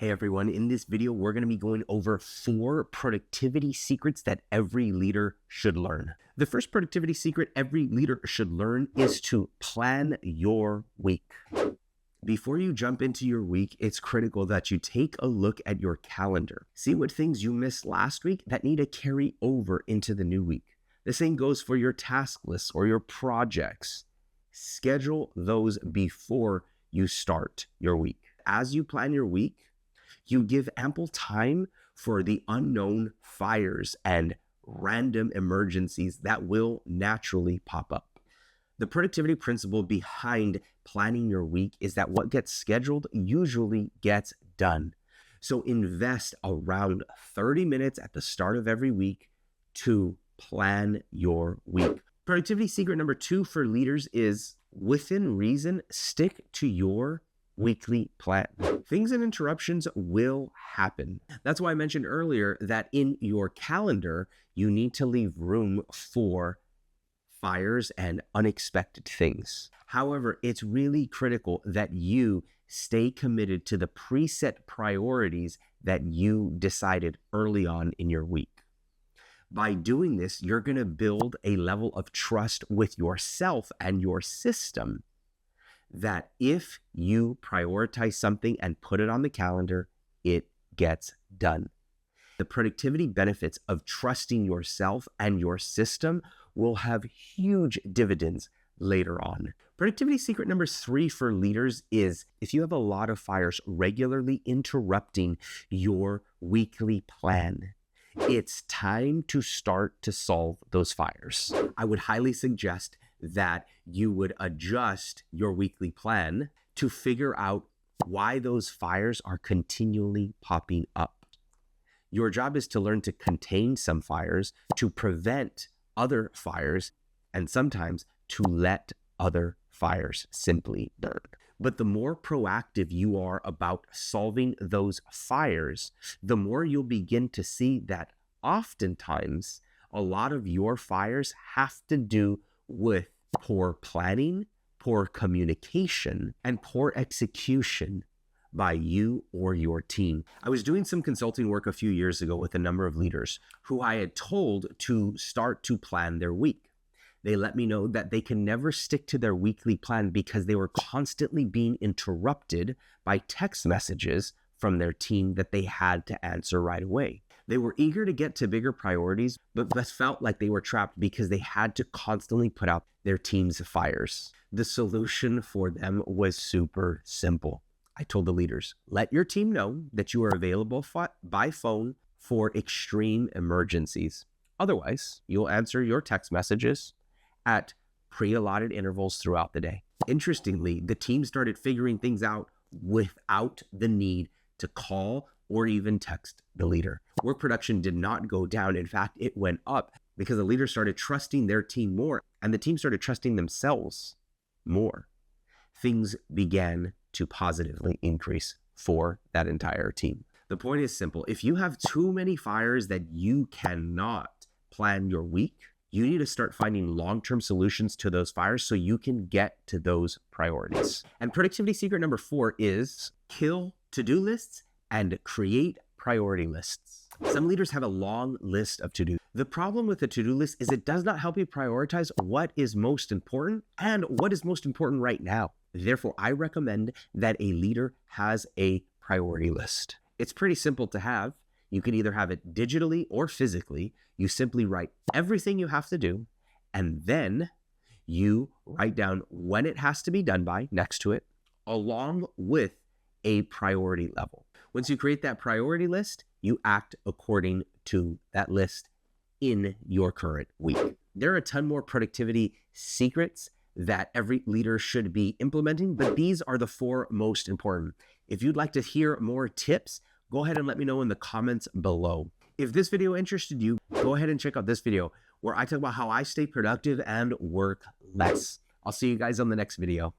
Hey everyone, in this video, we're going to be going over 4 productivity secrets that every leader should learn. The first productivity secret every leader should learn is to plan your week. Before you jump into your week, it's critical that you take a look at your calendar. See what things you missed last week that need to carry over into the new week. The same goes for your task lists or your projects. Schedule those before you start your week. As you plan your week, you give ample time for the unknown fires and random emergencies that will naturally pop up. The productivity principle behind planning your week is that what gets scheduled usually gets done. So invest around 30 minutes at the start of every week to plan your week. Productivity secret number 2 for leaders is, within reason, stick to your weekly plan. Things and interruptions will happen. That's why I mentioned earlier that in your calendar, you need to leave room for fires and unexpected things. However, it's really critical that you stay committed to the preset priorities that you decided early on in your week. By doing this, you're going to build a level of trust with yourself and your system that if you prioritize something and put it on the calendar, it gets done. The productivity benefits of trusting yourself and your system will have huge dividends later on. Productivity secret number 3 for leaders is, if you have a lot of fires regularly interrupting your weekly plan, it's time to start to solve those fires. I would highly suggest that you would adjust your weekly plan to figure out why those fires are continually popping up. Your job is to learn to contain some fires, to prevent other fires, and sometimes to let other fires simply burn. But the more proactive you are about solving those fires, the more you'll begin to see that oftentimes a lot of your fires have to do with poor planning, poor communication, and poor execution by you or your team. I was doing some consulting work a few years ago with a number of leaders who I had told to start to plan their week. They let me know that they can never stick to their weekly plan because they were constantly being interrupted by text messages from their team that they had to answer right away. They were eager to get to bigger priorities, but felt like they were trapped because they had to constantly put out their team's fires. The solution for them was super simple. I told the leaders, let your team know that you are available by phone for extreme emergencies. Otherwise, you'll answer your text messages at pre-allotted intervals throughout the day. Interestingly, the team started figuring things out without the need to call or even text the leader. Work production did not go down. In fact, it went up because the leader started trusting their team more and the team started trusting themselves more. Things began to positively increase for that entire team. The point is simple. If you have too many fires that you cannot plan your week, you need to start finding long-term solutions to those fires so you can get to those priorities. And productivity secret number 4 is kill to-do lists and create priority lists. Some leaders have a long list of to-do. The problem with the to-do list is it does not help you prioritize what is most important and what is most important right now. Therefore, I recommend that a leader has a priority list. It's pretty simple to have. You can either have it digitally or physically. You simply write everything you have to do, and then you write down when it has to be done by next to it, along with a priority level. Once you create that priority list, you act according to that list in your current week. There are a ton more productivity secrets that every leader should be implementing, but these are the 4 most important. If you'd like to hear more tips, go ahead and let me know in the comments below. If this video interested you, go ahead and check out this video where I talk about how I stay productive and work less. I'll see you guys on the next video.